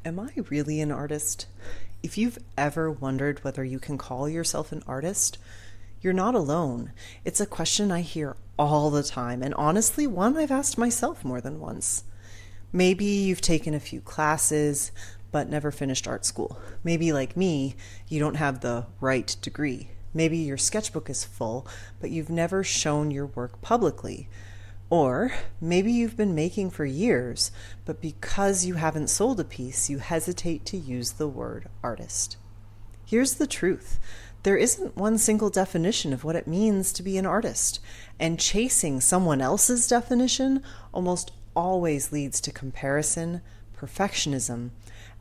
Am I really an artist? If you've ever wondered whether you can call yourself an artist, you're not alone. It's a question I hear all the time, and honestly, one I've asked myself more than once. Maybe you've taken a few classes, but never finished art school. Maybe, like me, you don't have the right degree. Maybe your sketchbook is full, but you've never shown your work publicly. Or maybe you've been making for years, but because you haven't sold a piece, you hesitate to use the word artist. Here's the truth. There isn't one single definition of what it means to be an artist, and chasing someone else's definition almost always leads to comparison, perfectionism,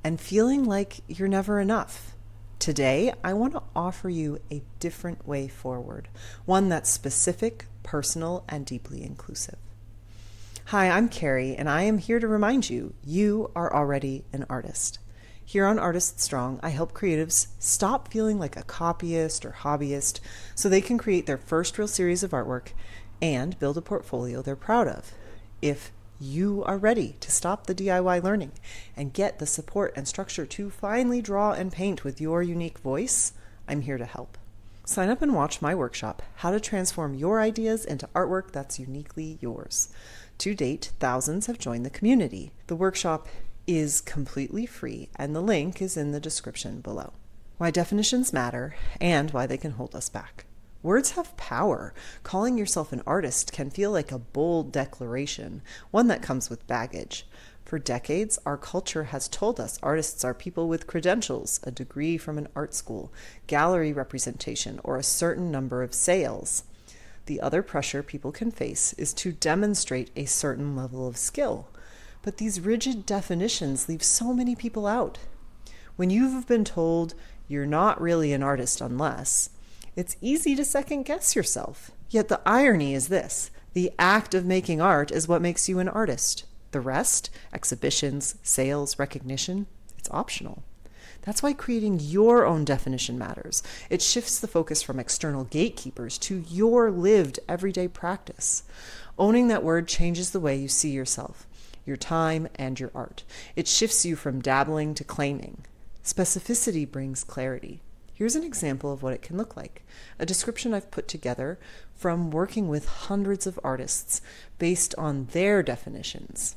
and feeling like you're never enough. Today, I want to offer you a different way forward, one that's specific, personal, and deeply inclusive. Hi, I'm Carrie, and I am here to remind you, you are already an artist. Here on Artist Strong, I help creatives stop feeling like a copyist or hobbyist so they can create their first real series of artwork and build a portfolio they're proud of. If you are ready to stop the DIY learning and get the support and structure to finally draw and paint with your unique voice, I'm here to help. Sign up and watch my workshop, How to Transform Your Ideas into Artwork That's Uniquely Yours. To date, thousands have joined the community. The workshop is completely free, and the link is in the description below. Why definitions matter and why they can hold us back. Words have power. Calling yourself an artist can feel like a bold declaration, one that comes with baggage. For decades, our culture has told us artists are people with credentials, a degree from an art school, gallery representation, or a certain number of sales. The other pressure people can face is to demonstrate a certain level of skill. But these rigid definitions leave so many people out. When you've been told you're not really an artist unless, it's easy to second guess yourself. Yet the irony is this: the act of making art is what makes you an artist. The rest, exhibitions, sales, recognition, it's optional. That's why creating your own definition matters. It shifts the focus from external gatekeepers to your lived everyday practice. Owning that word changes the way you see yourself, your time, and your art. It shifts you from dabbling to claiming. Specificity brings clarity. Here's an example of what it can look like. A description I've put together from working with hundreds of artists based on their definitions.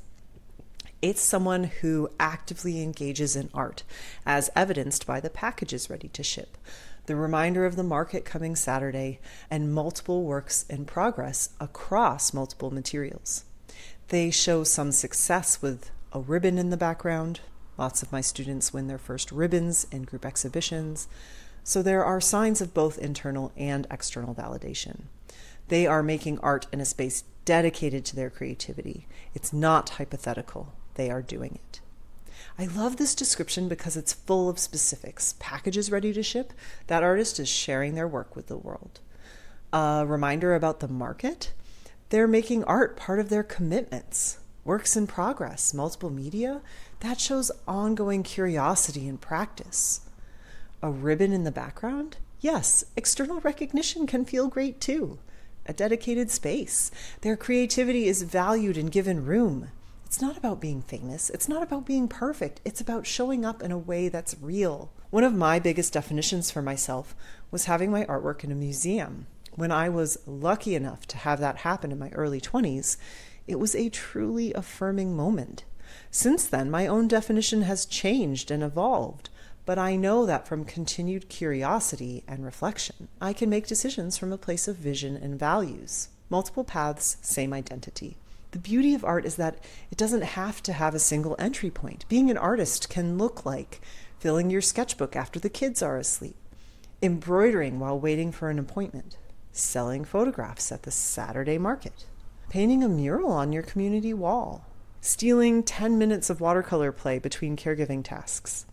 It's someone who actively engages in art, as evidenced by the packages ready to ship, the reminder of the market coming Saturday, and multiple works in progress across multiple materials. They show some success with a ribbon in the background. Lots of my students win their first ribbons in group exhibitions. So there are signs of both internal and external validation. They are making art in a space dedicated to their creativity. It's not hypothetical. They are doing it. I love this description because it's full of specifics. Packages ready to ship, that artist is sharing their work with the world. A reminder about the market, they're making art part of their commitments. Works in progress, multiple media, that shows ongoing curiosity and practice. A ribbon in the background? Yes, external recognition can feel great too. A dedicated space. Their creativity is valued and given room. It's not about being famous. It's not about being perfect. It's about showing up in a way that's real. One of my biggest definitions for myself was having my artwork in a museum. When I was lucky enough to have that happen in my early 20s, it was a truly affirming moment. Since then, my own definition has changed and evolved. But I know that from continued curiosity and reflection, I can make decisions from a place of vision and values. Multiple paths, same identity. The beauty of art is that it doesn't have to have a single entry point. Being an artist can look like filling your sketchbook after the kids are asleep, embroidering while waiting for an appointment, selling photographs at the Saturday market, painting a mural on your community wall, stealing 10 minutes of watercolor play between caregiving tasks.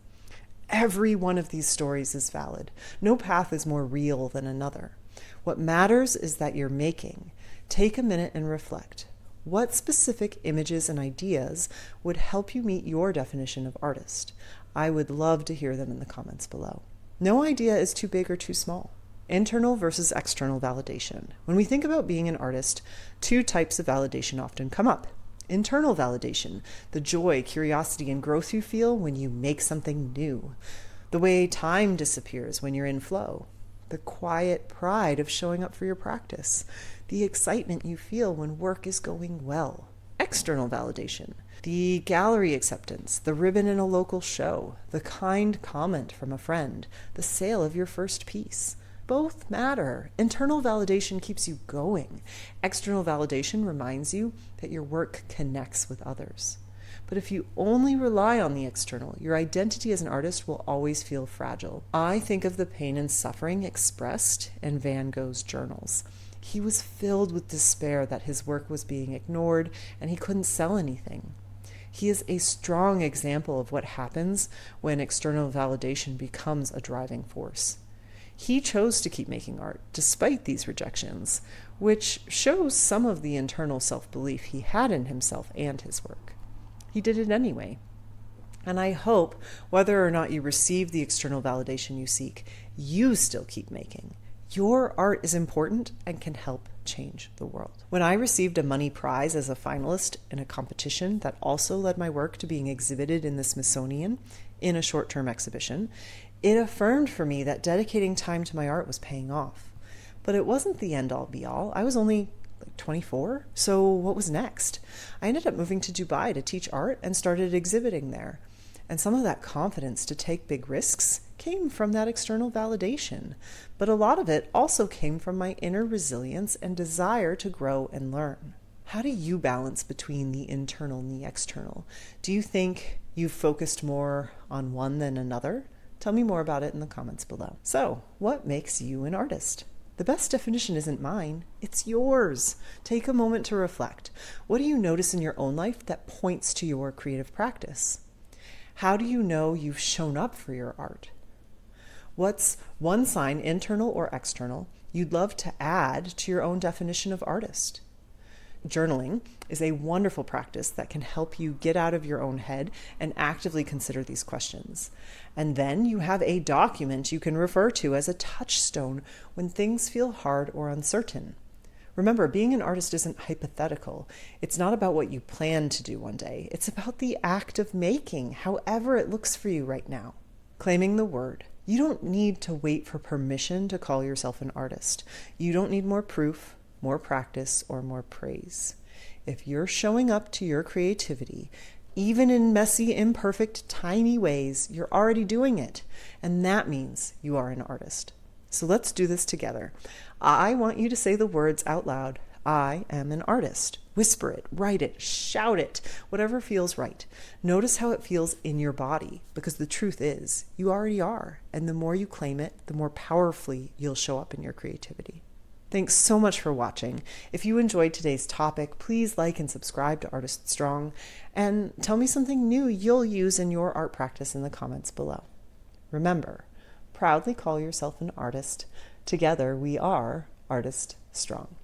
Every one of these stories is valid. No path is more real than another. What matters is that you're making. Take a minute and reflect. What specific images and ideas would help you meet your definition of artist? I would love to hear them in the comments below. No idea is too big or too small. Internal versus external validation. When we think about being an artist, two types of validation often come up. Internal validation, the joy, curiosity, and growth you feel when you make something new. The way time disappears when you're in flow. The quiet pride of showing up for your practice. The excitement you feel when work is going well. External validation, the gallery acceptance, the ribbon in a local show, the kind comment from a friend, the sale of your first piece. Both matter. Internal validation keeps you going. External validation reminds you that your work connects with others. But if you only rely on the external, your identity as an artist will always feel fragile. I think of the pain and suffering expressed in Van Gogh's journals. He was filled with despair that his work was being ignored and he couldn't sell anything. He is a strong example of what happens when external validation becomes a driving force. He chose to keep making art despite these rejections, which shows some of the internal self-belief he had in himself and his work. He did it anyway. And I hope, whether or not you receive the external validation you seek, you still keep making. Your art is important and can help change the world. When I received a money prize as a finalist in a competition that also led my work to being exhibited in the Smithsonian in a short-term exhibition, it affirmed for me that dedicating time to my art was paying off. But it wasn't the end-all be-all. I was only 24, so what was next? I ended up moving to Dubai to teach art and started exhibiting there. And some of that confidence to take big risks came from that external validation. But a lot of it also came from my inner resilience and desire to grow and learn. How do you balance between the internal and the external? Do you think you've focused more on one than another? Tell me more about it in the comments below. So, what makes you an artist? The best definition isn't mine, it's yours. Take a moment to reflect. What do you notice in your own life that points to your creative practice? How do you know you've shown up for your art? What's one sign, internal or external, you'd love to add to your own definition of artist? Journaling is a wonderful practice that can help you get out of your own head and actively consider these questions. And then you have a document you can refer to as a touchstone when things feel hard or uncertain. Remember, being an artist isn't hypothetical. It's not about what you plan to do one day. It's about the act of making, however it looks for you right now. Claiming the word. You don't need to wait for permission to call yourself an artist. You don't need more proof, more practice, or more praise. If you're showing up to your creativity, even in messy, imperfect, tiny ways, you're already doing it. And that means you are an artist. So let's do this together. I want you to say the words out loud. I am an artist. Whisper it, write it, shout it, whatever feels right. Notice how it feels in your body, because the truth is, you already are. And the more you claim it, the more powerfully you'll show up in your creativity. Thanks so much for watching. If you enjoyed today's topic, please like and subscribe to Artist Strong, and tell me something new you'll use in your art practice in the comments below. Remember, proudly call yourself an artist. Together we are Artist Strong.